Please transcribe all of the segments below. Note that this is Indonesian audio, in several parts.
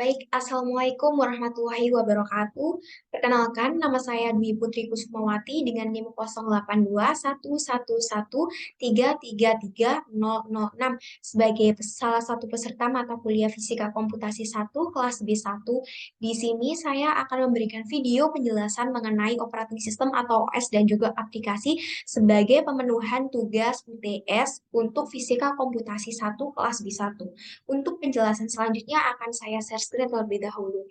Baik, Assalamualaikum warahmatullahi wabarakatuh. Perkenalkan, nama saya Dwi Putri Kusumawati dengan NIM 082111333006 sebagai salah satu peserta mata kuliah Fisika Komputasi 1 kelas B1. Di sini saya akan memberikan video penjelasan mengenai operating system atau OS dan juga aplikasi sebagai pemenuhan tugas UTS untuk Fisika Komputasi 1 kelas B1. Untuk penjelasan selanjutnya akan saya share screen terlebih dahulu.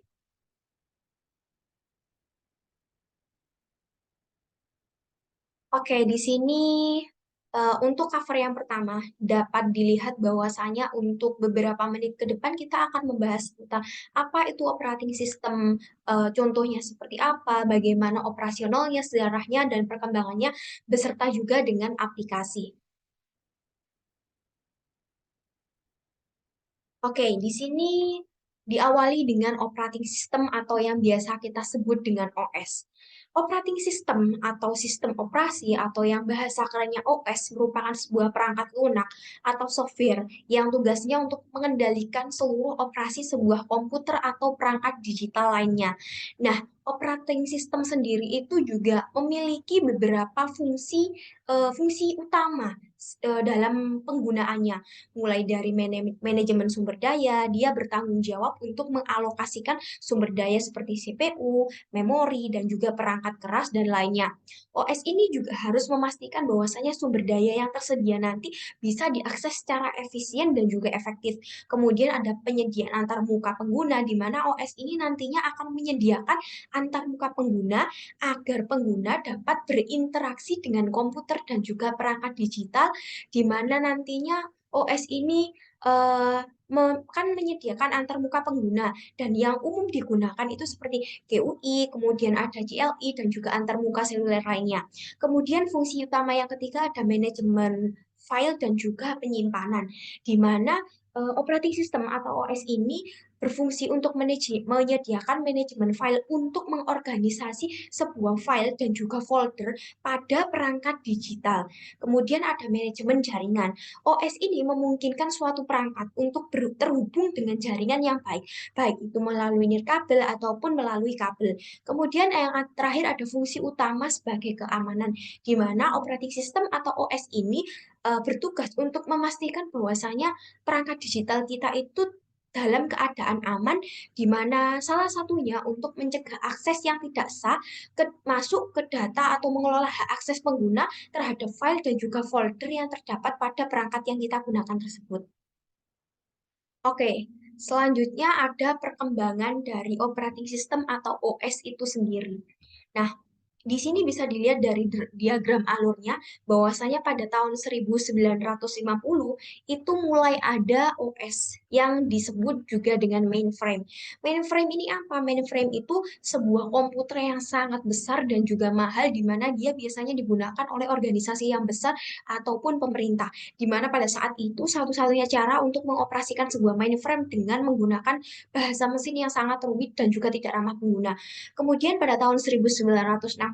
Oke, di sini untuk cover yang pertama dapat dilihat bahwasanya untuk beberapa menit ke depan kita akan membahas tentang apa itu operating system, contohnya seperti apa, bagaimana operasionalnya, sejarahnya, dan perkembangannya, beserta juga dengan aplikasi. Oke, di sini diawali dengan operating system atau yang biasa kita sebut dengan OS. Operating system atau sistem operasi atau yang bahasa kerennya OS merupakan sebuah perangkat lunak atau software yang tugasnya untuk mengendalikan seluruh operasi sebuah komputer atau perangkat digital lainnya. Nah, operating system sendiri itu juga memiliki beberapa fungsi utama dalam penggunaannya, mulai dari manajemen sumber daya. Dia bertanggung jawab untuk mengalokasikan sumber daya seperti CPU, memori, dan juga perangkat keras dan lainnya. OS ini juga harus memastikan bahwasanya sumber daya yang tersedia nanti bisa diakses secara efisien dan juga efektif. Kemudian ada penyediaan antar muka pengguna, di mana OS ini nantinya akan menyediakan antar muka pengguna agar pengguna dapat berinteraksi dengan komputer dan juga perangkat digital, di mana nantinya OS ini eh, kan menyediakan antarmuka pengguna, dan yang umum digunakan itu seperti GUI, kemudian ada CLI dan juga antarmuka seluler lainnya. Kemudian fungsi utama yang ketiga ada manajemen file dan juga penyimpanan, di mana operating system atau OS ini berfungsi untuk menyediakan manajemen file untuk mengorganisasi sebuah file dan juga folder pada perangkat digital. Kemudian ada manajemen jaringan. OS ini memungkinkan suatu perangkat untuk terhubung dengan jaringan yang baik, baik itu melalui nirkabel ataupun melalui kabel. Kemudian yang terakhir ada fungsi utama sebagai keamanan, di mana operating system atau OS ini bertugas untuk memastikan bahwasanya perangkat digital kita itu dalam keadaan aman, di mana salah satunya untuk mencegah akses yang tidak sah masuk ke data atau mengelola hak akses pengguna terhadap file dan juga folder yang terdapat pada perangkat yang kita gunakan tersebut. Oke, selanjutnya ada perkembangan dari operating system atau OS itu sendiri. Nah, di sini bisa dilihat dari diagram alurnya bahwasanya pada tahun 1950 itu mulai ada OS yang disebut juga dengan mainframe. Mainframe ini apa? Mainframe itu sebuah komputer yang sangat besar dan juga mahal, di mana dia biasanya digunakan oleh organisasi yang besar ataupun pemerintah. Di mana pada saat itu satu-satunya cara untuk mengoperasikan sebuah mainframe dengan menggunakan bahasa mesin yang sangat rumit dan juga tidak ramah pengguna. Kemudian pada tahun 1960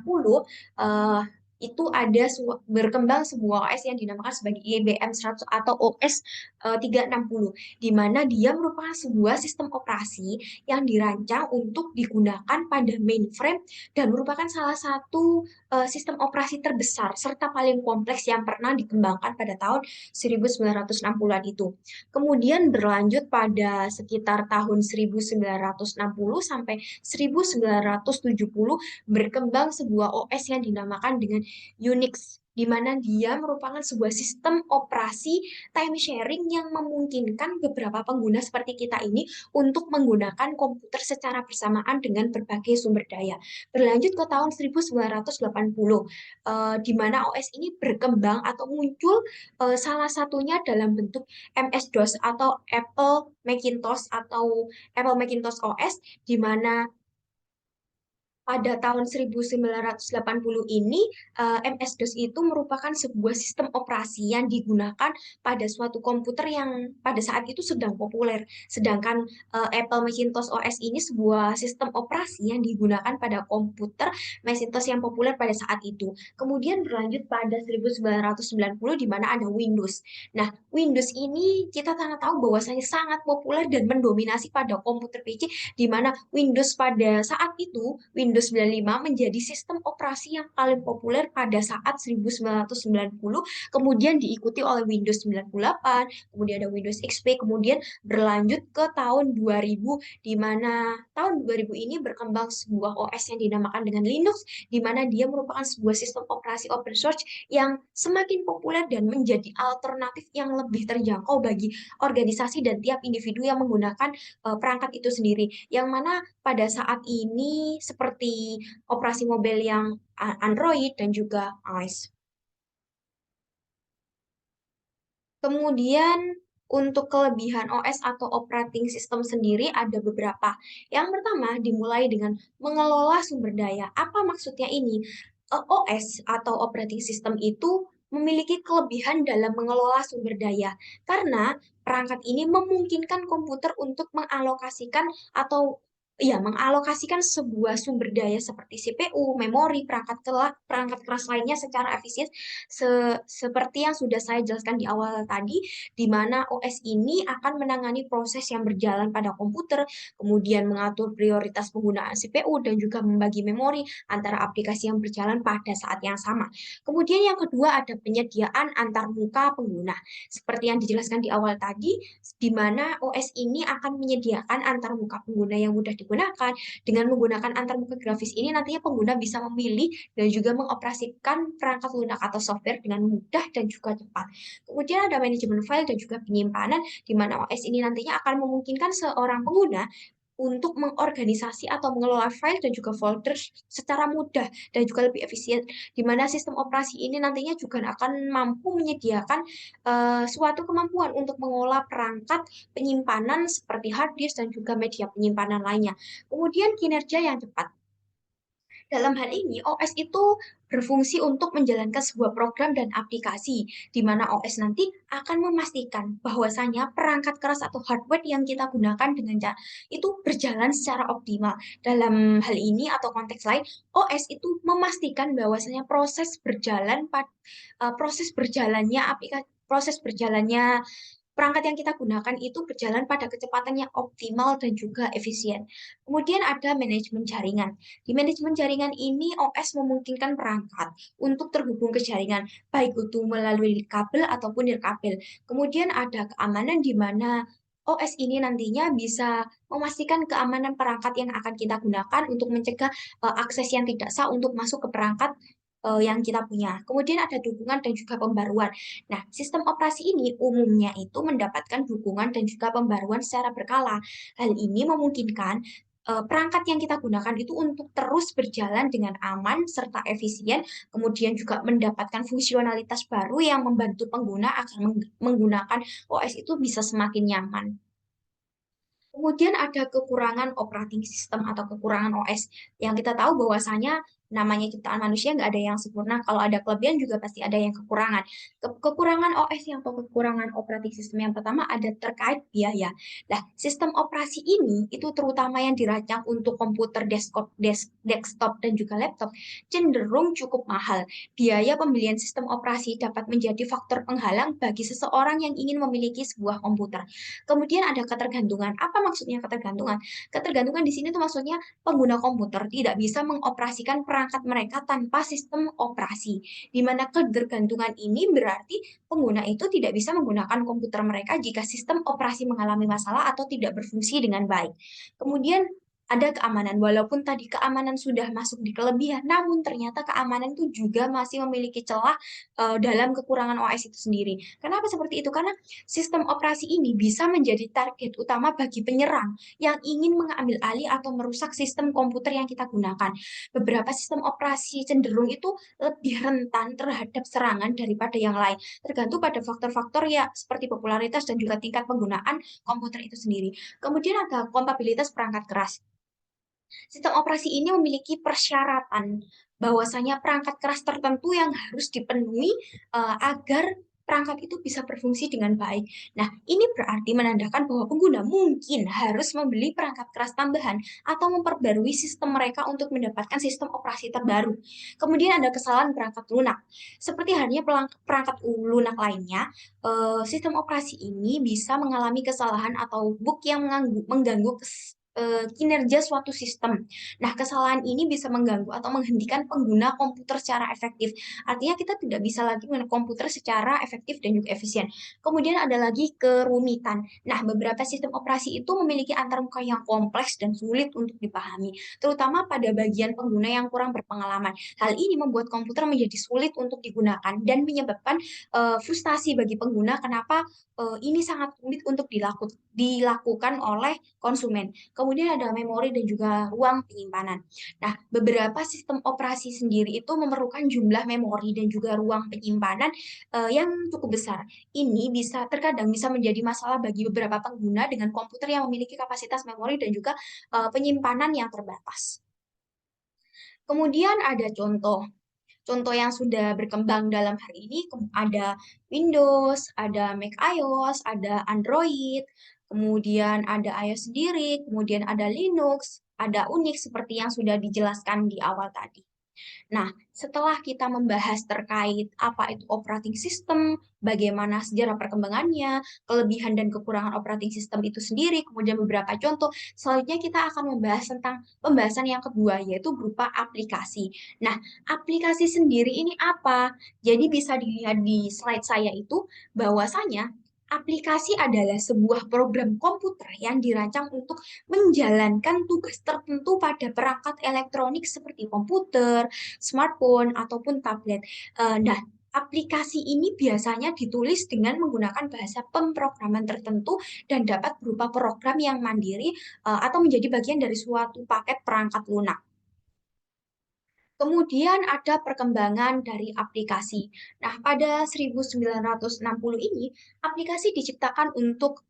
eh, itu ada berkembang sebuah OS yang dinamakan sebagai IBM 100 atau OS 360, di mana dia merupakan sebuah sistem operasi yang dirancang untuk digunakan pada mainframe dan merupakan salah satu sistem operasi terbesar serta paling kompleks yang pernah dikembangkan pada tahun 1960-an itu. Kemudian berlanjut pada sekitar tahun 1960 sampai 1970 berkembang sebuah OS yang dinamakan dengan Unix, di mana dia merupakan sebuah sistem operasi time sharing yang memungkinkan beberapa pengguna seperti kita ini untuk menggunakan komputer secara bersamaan dengan berbagai sumber daya. Berlanjut ke tahun 1980, di mana OS ini berkembang atau muncul, salah satunya dalam bentuk MS-DOS atau Apple Macintosh OS, di mana Pada tahun 1980 ini, MS-DOS itu merupakan sebuah sistem operasi yang digunakan pada suatu komputer yang pada saat itu sedang populer. Sedangkan Apple Macintosh OS ini sebuah sistem operasi yang digunakan pada komputer Macintosh yang populer pada saat itu. Kemudian berlanjut pada 1990 di mana ada Windows. Nah, Windows ini kita sangat tahu bahwasanya sangat populer dan mendominasi pada komputer PC, di mana Windows pada saat itu, Windows 95 menjadi sistem operasi yang paling populer pada saat 1990, kemudian diikuti oleh Windows 98, kemudian ada Windows XP, kemudian berlanjut ke tahun 2000, di mana tahun 2000 ini berkembang sebuah OS yang dinamakan dengan Linux, di mana dia merupakan sebuah sistem operasi open source yang semakin populer dan menjadi alternatif yang lebih terjangkau bagi organisasi dan tiap individu yang menggunakan perangkat itu sendiri, yang mana pada saat ini seperti operasi mobile yang Android dan juga iOS. Kemudian untuk kelebihan OS atau operating system sendiri ada beberapa. Yang pertama dimulai dengan mengelola sumber daya. Apa maksudnya ini? OS atau operating system itu memiliki kelebihan dalam mengelola sumber daya karena perangkat ini memungkinkan komputer untuk mengalokasikan atau mengalokasikan sebuah sumber daya seperti CPU, memori, perangkat keras lainnya secara efisien, seperti yang sudah saya jelaskan di awal tadi, di mana OS ini akan menangani proses yang berjalan pada komputer, kemudian mengatur prioritas penggunaan CPU dan juga membagi memori antara aplikasi yang berjalan pada saat yang sama. Kemudian yang kedua ada penyediaan antarmuka pengguna. Seperti yang dijelaskan di awal tadi, di mana OS ini akan menyediakan antarmuka pengguna yang mudah digunakan. Dengan menggunakan antarmuka grafis ini nantinya pengguna bisa memilih dan juga mengoperasikan perangkat lunak atau software dengan mudah dan juga cepat. Kemudian ada manajemen file dan juga penyimpanan, di mana OS ini nantinya akan memungkinkan seorang pengguna untuk mengorganisasi atau mengelola file dan juga folder secara mudah dan juga lebih efisien, di mana sistem operasi ini nantinya juga akan mampu menyediakan suatu kemampuan untuk mengolah perangkat penyimpanan seperti hard disk dan juga media penyimpanan lainnya. Kemudian kinerja yang cepat. Dalam hal ini, OS itu berfungsi untuk menjalankan sebuah program dan aplikasi, di mana OS nanti akan memastikan bahwasanya perangkat keras atau hardware yang kita gunakan dengan cara itu berjalan secara optimal. Dalam hal ini atau konteks lain, OS itu memastikan bahwasanya proses berjalannya aplikasi, proses berjalannya perangkat yang kita gunakan itu berjalan pada kecepatan yang optimal dan juga efisien. Kemudian ada manajemen jaringan. Di manajemen jaringan ini OS memungkinkan perangkat untuk terhubung ke jaringan, baik itu melalui kabel ataupun nirkabel. Kemudian ada keamanan di mana OS ini nantinya bisa memastikan keamanan perangkat yang akan kita gunakan untuk mencegah akses yang tidak sah untuk masuk ke perangkat yang kita punya. Kemudian ada dukungan dan juga pembaruan. Nah, sistem operasi ini umumnya itu mendapatkan dukungan dan juga pembaruan secara berkala. Hal ini memungkinkan perangkat yang kita gunakan itu untuk terus berjalan dengan aman serta efisien, kemudian juga mendapatkan fungsionalitas baru yang membantu pengguna agar menggunakan OS itu bisa semakin nyaman. Kemudian ada kekurangan operating system atau kekurangan OS. Yang kita tahu bahwasanya namanya ciptaan manusia nggak ada yang sempurna. Kalau ada kelebihan juga pasti ada yang kekurangan. Kekurangan OS yang atau kekurangan operating system yang pertama ada terkait biaya. Nah, sistem operasi ini itu terutama yang dirancang untuk komputer desktop dan juga laptop cenderung cukup mahal. Biaya pembelian sistem operasi dapat menjadi faktor penghalang bagi seseorang yang ingin memiliki sebuah komputer. Kemudian ada ketergantungan. Apa maksudnya ketergantungan? Ketergantungan di sini tuh maksudnya pengguna komputer tidak bisa mengoperasikan perangkat mereka tanpa sistem operasi. Di mana ketergantungan ini berarti pengguna itu tidak bisa menggunakan komputer mereka jika sistem operasi mengalami masalah atau tidak berfungsi dengan baik. Kemudian ada keamanan, walaupun tadi keamanan sudah masuk di kelebihan, namun ternyata keamanan itu juga masih memiliki celah dalam kekurangan OS itu sendiri. Kenapa seperti itu? Karena sistem operasi ini bisa menjadi target utama bagi penyerang yang ingin mengambil alih atau merusak sistem komputer yang kita gunakan. Beberapa sistem operasi cenderung itu lebih rentan terhadap serangan daripada yang lain, tergantung pada faktor-faktor ya seperti popularitas dan juga tingkat penggunaan komputer itu sendiri. Kemudian ada kompatibilitas perangkat keras. Sistem operasi ini memiliki persyaratan bahwasanya perangkat keras tertentu yang harus dipenuhi agar perangkat itu bisa berfungsi dengan baik. Nah, ini berarti menandakan bahwa pengguna mungkin harus membeli perangkat keras tambahan atau memperbarui sistem mereka untuk mendapatkan sistem operasi terbaru. Kemudian ada kesalahan perangkat lunak. Seperti halnya perangkat lunak lainnya, sistem operasi ini bisa mengalami kesalahan atau bug yang mengganggu kinerja suatu sistem. Nah, kesalahan ini bisa mengganggu atau menghentikan pengguna komputer secara efektif. Artinya kita tidak bisa lagi menggunakan komputer secara efektif dan juga efisien. Kemudian ada lagi kerumitan. Nah, beberapa sistem operasi itu memiliki antarmuka yang kompleks dan sulit untuk dipahami, terutama pada bagian pengguna yang kurang berpengalaman. Hal ini membuat komputer menjadi sulit untuk digunakan dan menyebabkan frustasi bagi pengguna. Kenapa ini sangat sulit untuk dilakukan oleh konsumen. Kemudian ada memori dan juga ruang penyimpanan. Nah, beberapa sistem operasi sendiri itu memerlukan jumlah memori dan juga ruang penyimpanan yang cukup besar. Ini terkadang bisa menjadi masalah bagi beberapa pengguna dengan komputer yang memiliki kapasitas memori dan juga penyimpanan yang terbatas. Kemudian ada contoh. Contoh yang sudah berkembang dalam hari ini ada Windows, ada Mac iOS, ada Android, kemudian ada iOS sendiri, kemudian ada Linux, ada Unix seperti yang sudah dijelaskan di awal tadi. Nah, setelah kita membahas terkait apa itu operating system, bagaimana sejarah perkembangannya, kelebihan dan kekurangan operating system itu sendiri, kemudian beberapa contoh, selanjutnya kita akan membahas tentang pembahasan yang kedua, yaitu berupa aplikasi. Nah, aplikasi sendiri ini apa? Jadi bisa dilihat di slide saya itu, bahwasanya aplikasi adalah sebuah program komputer yang dirancang untuk menjalankan tugas tertentu pada perangkat elektronik seperti komputer, smartphone, ataupun tablet. Nah, aplikasi ini biasanya ditulis dengan menggunakan bahasa pemrograman tertentu dan dapat berupa program yang mandiri atau menjadi bagian dari suatu paket perangkat lunak. Kemudian ada perkembangan dari aplikasi. Nah, pada 1960 ini, aplikasi diciptakan untuk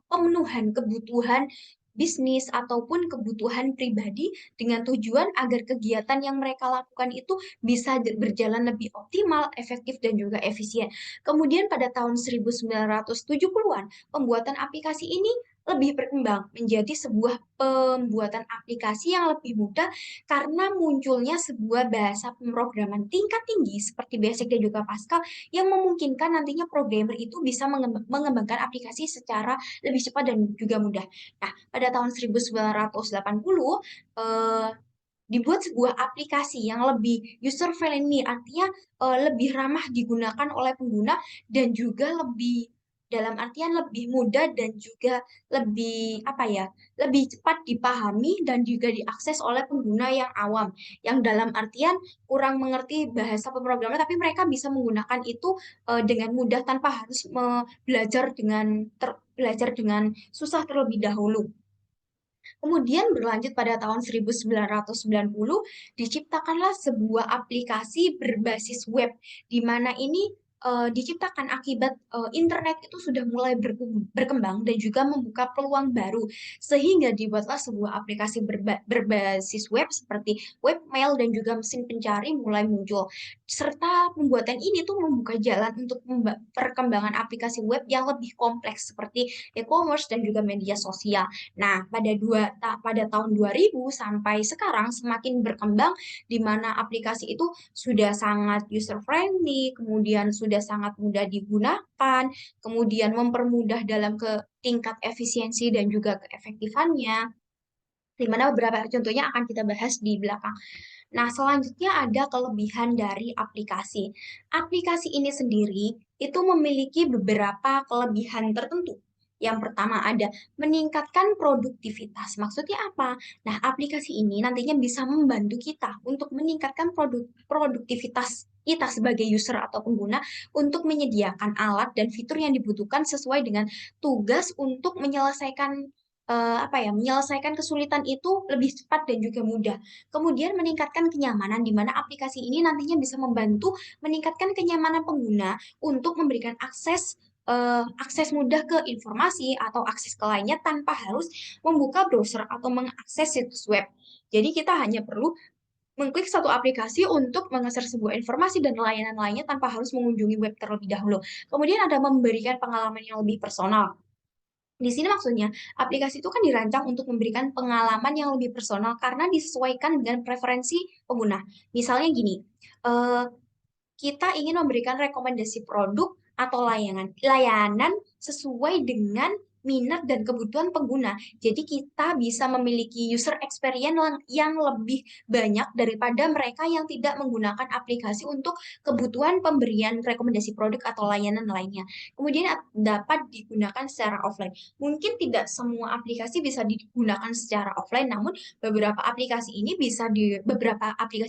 pemenuhan kebutuhan bisnis ataupun kebutuhan pribadi dengan tujuan agar kegiatan yang mereka lakukan itu bisa berjalan lebih optimal, efektif, dan juga efisien. Kemudian pada tahun 1970-an, pembuatan aplikasi ini lebih berkembang menjadi sebuah pembuatan aplikasi yang lebih mudah karena munculnya sebuah bahasa pemrograman tingkat tinggi seperti Basic dan juga Pascal yang memungkinkan nantinya programmer itu bisa mengembangkan aplikasi secara lebih cepat dan juga mudah. Nah, pada tahun 1980 eh, dibuat sebuah aplikasi yang lebih user friendly, artinya lebih ramah digunakan oleh pengguna dan juga lebih dalam artian lebih mudah dan juga lebih apa ya, lebih cepat dipahami dan juga diakses oleh pengguna yang awam, yang dalam artian kurang mengerti bahasa pemrograman tapi mereka bisa menggunakan itu dengan mudah tanpa harus belajar dengan susah terlebih dahulu. Kemudian berlanjut pada tahun 1990, diciptakanlah sebuah aplikasi berbasis web, di mana ini diciptakan akibat internet itu sudah mulai berkembang dan juga membuka peluang baru, sehingga dibuatlah sebuah aplikasi berbasis web seperti webmail dan juga mesin pencari mulai muncul. Serta pembuatan ini tuh membuka jalan untuk perkembangan aplikasi web yang lebih kompleks seperti e-commerce dan juga media sosial. Nah, pada tahun 2000 sampai sekarang semakin berkembang di mana aplikasi itu sudah sangat user friendly, kemudian sudah sangat mudah digunakan, kemudian mempermudah dalam ke tingkat efisiensi dan juga keefektifannya. Di mana beberapa contohnya akan kita bahas di belakang. Nah, selanjutnya ada kelebihan dari aplikasi. Aplikasi ini sendiri itu memiliki beberapa kelebihan tertentu. Yang pertama ada meningkatkan produktivitas. Maksudnya apa? Nah, aplikasi ini nantinya bisa membantu kita untuk meningkatkan produktivitas kita sebagai user atau pengguna untuk menyediakan alat dan fitur yang dibutuhkan sesuai dengan tugas untuk menyelesaikan kesulitan itu lebih cepat dan juga mudah. Kemudian meningkatkan kenyamanan di mana aplikasi ini nantinya bisa membantu meningkatkan kenyamanan pengguna untuk memberikan akses akses mudah ke informasi atau akses ke lainnya tanpa harus membuka browser atau mengakses situs web. Jadi kita hanya perlu mengklik satu aplikasi untuk mengakses sebuah informasi dan layanan lainnya tanpa harus mengunjungi web terlebih dahulu. Kemudian ada memberikan pengalaman yang lebih personal. Di sini maksudnya, aplikasi itu kan dirancang untuk memberikan pengalaman yang lebih personal karena disesuaikan dengan preferensi pengguna. Misalnya gini, eh, kita ingin memberikan rekomendasi produk atau layanan sesuai dengan minat dan kebutuhan pengguna. Jadi kita bisa memiliki user experience yang lebih banyak daripada mereka yang tidak menggunakan aplikasi untuk kebutuhan pemberian rekomendasi produk atau layanan lainnya. Kemudian dapat digunakan secara offline. Mungkin tidak semua aplikasi bisa digunakan secara offline, namun beberapa aplikasi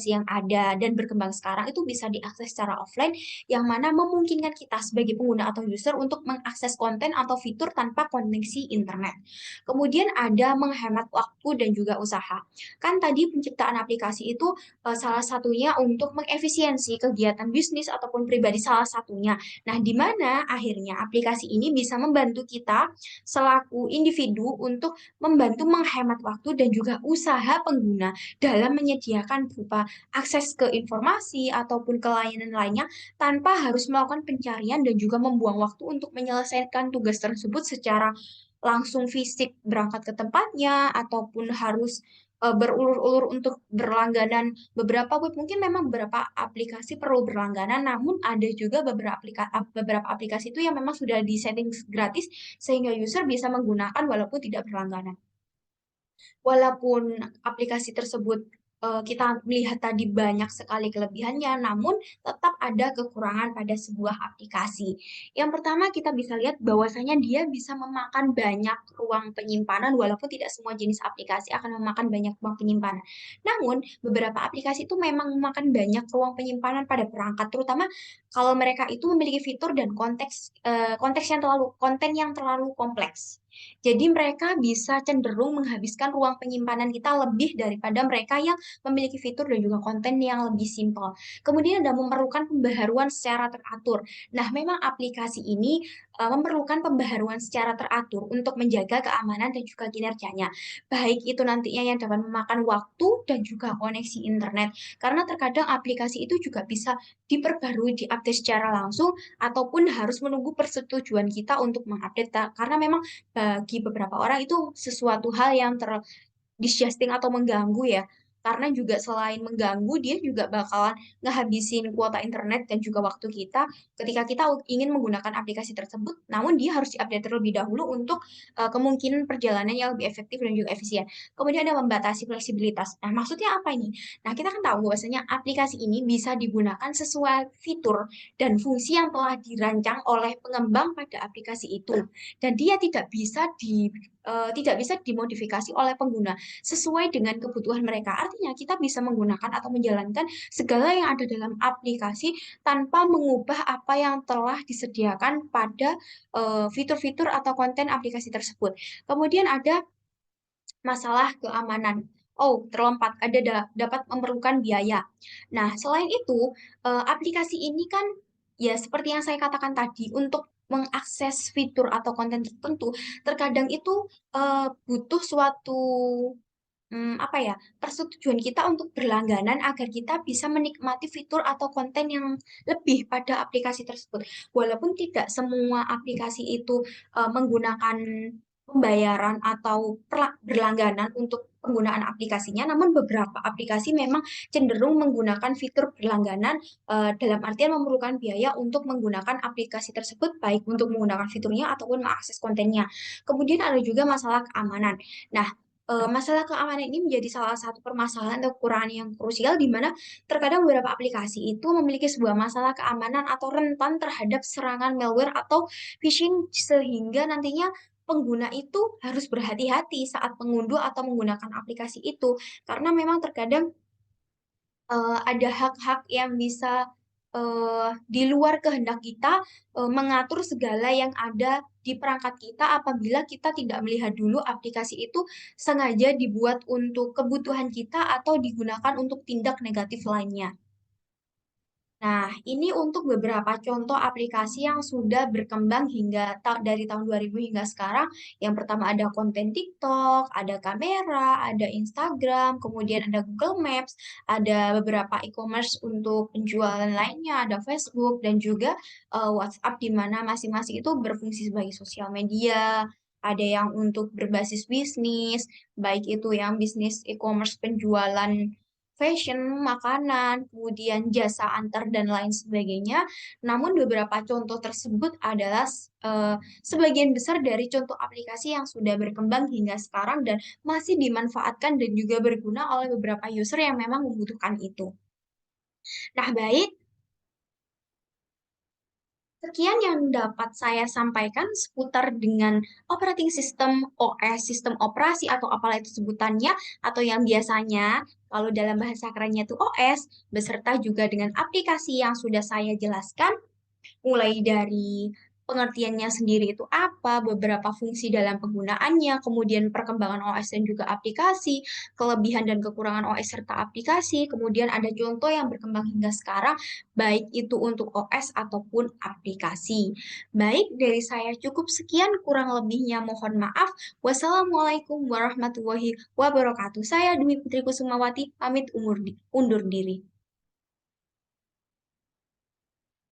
yang ada dan berkembang sekarang itu bisa diakses secara offline, yang mana memungkinkan kita sebagai pengguna atau user untuk mengakses konten atau fitur tanpa koneksi internet. Kemudian ada menghemat waktu dan juga usaha. Kan tadi penciptaan aplikasi itu salah satunya untuk mengefisiensi kegiatan bisnis ataupun pribadi, salah satunya. Nah, di mana akhirnya aplikasi ini bisa membantu kita selaku individu untuk membantu menghemat waktu dan juga usaha pengguna dalam menyediakan berupa akses ke informasi ataupun ke layanan lainnya tanpa harus melakukan pencarian dan juga membuang waktu untuk menyelesaikan tugas tersebut secara langsung fisik berangkat ke tempatnya ataupun harus berulur-ulur untuk berlangganan beberapa web. Mungkin memang beberapa aplikasi perlu berlangganan, namun ada juga beberapa aplikasi itu yang memang sudah disetting gratis sehingga user bisa menggunakan walaupun tidak berlangganan. Walaupun aplikasi tersebut kita melihat tadi banyak sekali kelebihannya, namun tetap ada kekurangan pada sebuah aplikasi. Yang pertama kita bisa lihat bahwasanya dia bisa memakan banyak ruang penyimpanan, walaupun tidak semua jenis aplikasi akan memakan banyak ruang penyimpanan. Namun beberapa aplikasi itu memang memakan banyak ruang penyimpanan pada perangkat, terutama kalau mereka itu memiliki fitur dan konten yang terlalu kompleks. Jadi mereka bisa cenderung menghabiskan ruang penyimpanan kita lebih daripada mereka yang memiliki fitur dan juga konten yang lebih simpel. Kemudian ada memerlukan pembaharuan secara teratur. Nah, memang aplikasi ini memerlukan pembaharuan secara teratur untuk menjaga keamanan dan juga kinerjanya. Baik itu nantinya yang dapat memakan waktu dan juga koneksi internet. Karena terkadang aplikasi itu juga bisa diperbarui, diupdate secara langsung ataupun harus menunggu persetujuan kita untuk mengupdate. Karena memang bagi beberapa orang itu sesuatu hal yang disgusting atau mengganggu ya. Karena juga selain mengganggu, dia juga bakalan ngehabisin kuota internet dan juga waktu kita ketika kita ingin menggunakan aplikasi tersebut, namun dia harus diupdate terlebih dahulu untuk kemungkinan perjalanan yang lebih efektif dan juga efisien. Kemudian ada membatasi fleksibilitas. Nah, maksudnya apa ini? Nah, kita kan tahu bahwasanya aplikasi ini bisa digunakan sesuai fitur dan fungsi yang telah dirancang oleh pengembang pada aplikasi itu. Dan dia tidak bisa dimodifikasi oleh pengguna sesuai dengan kebutuhan mereka. Artinya kita bisa menggunakan atau menjalankan segala yang ada dalam aplikasi tanpa mengubah apa yang telah disediakan pada fitur-fitur atau konten aplikasi tersebut. Kemudian ada masalah keamanan. Oh, terlompat, dapat memerlukan biaya. Nah, selain itu, aplikasi ini kan ya seperti yang saya katakan tadi, untuk mengakses fitur atau konten tertentu, terkadang itu butuh suatu apa ya, persetujuan kita untuk berlangganan agar kita bisa menikmati fitur atau konten yang lebih pada aplikasi tersebut. Walaupun tidak semua aplikasi itu menggunakan pembayaran atau berlangganan untuk penggunaan aplikasinya, namun beberapa aplikasi memang cenderung menggunakan fitur berlangganan dalam artian memerlukan biaya untuk menggunakan aplikasi tersebut, baik untuk menggunakan fiturnya ataupun mengakses kontennya. Kemudian ada juga masalah keamanan. Nah, masalah keamanan ini menjadi salah satu permasalahan atau kekurangan yang krusial, di mana terkadang beberapa aplikasi itu memiliki sebuah masalah keamanan atau rentan terhadap serangan malware atau phishing, sehingga nantinya pengguna itu harus berhati-hati saat mengunduh atau menggunakan aplikasi itu, karena memang terkadang ada hak-hak yang bisa di luar kehendak kita mengatur segala yang ada di perangkat kita apabila kita tidak melihat dulu aplikasi itu sengaja dibuat untuk kebutuhan kita atau digunakan untuk tindak negatif lainnya. Nah, ini untuk beberapa contoh aplikasi yang sudah berkembang hingga dari tahun 2000 hingga sekarang. Yang pertama ada konten TikTok, ada kamera, ada Instagram, kemudian ada Google Maps, ada beberapa e-commerce untuk penjualan lainnya, ada Facebook, dan juga WhatsApp di mana masing-masing itu berfungsi sebagai sosial media. Ada yang untuk berbasis bisnis, baik itu yang bisnis e-commerce penjualan fashion, makanan, kemudian jasa antar dan lain sebagainya. Namun beberapa contoh tersebut adalah sebagian besar dari contoh aplikasi yang sudah berkembang hingga sekarang dan masih dimanfaatkan dan juga berguna oleh beberapa user yang memang membutuhkan itu. Nah, baik, sekian yang dapat saya sampaikan seputar dengan operating system, OS, sistem operasi atau apalah itu sebutannya, atau yang biasanya kalau dalam bahasa kerennya itu OS, beserta juga dengan aplikasi yang sudah saya jelaskan mulai dari pengertiannya sendiri itu apa, beberapa fungsi dalam penggunaannya, kemudian perkembangan OS dan juga aplikasi, kelebihan dan kekurangan OS serta aplikasi, kemudian ada contoh yang berkembang hingga sekarang, baik itu untuk OS ataupun aplikasi. Baik, dari saya cukup sekian, kurang lebihnya mohon maaf. Wassalamualaikum warahmatullahi wabarakatuh. Saya Dwi Putri Kusumawati, pamit undur diri.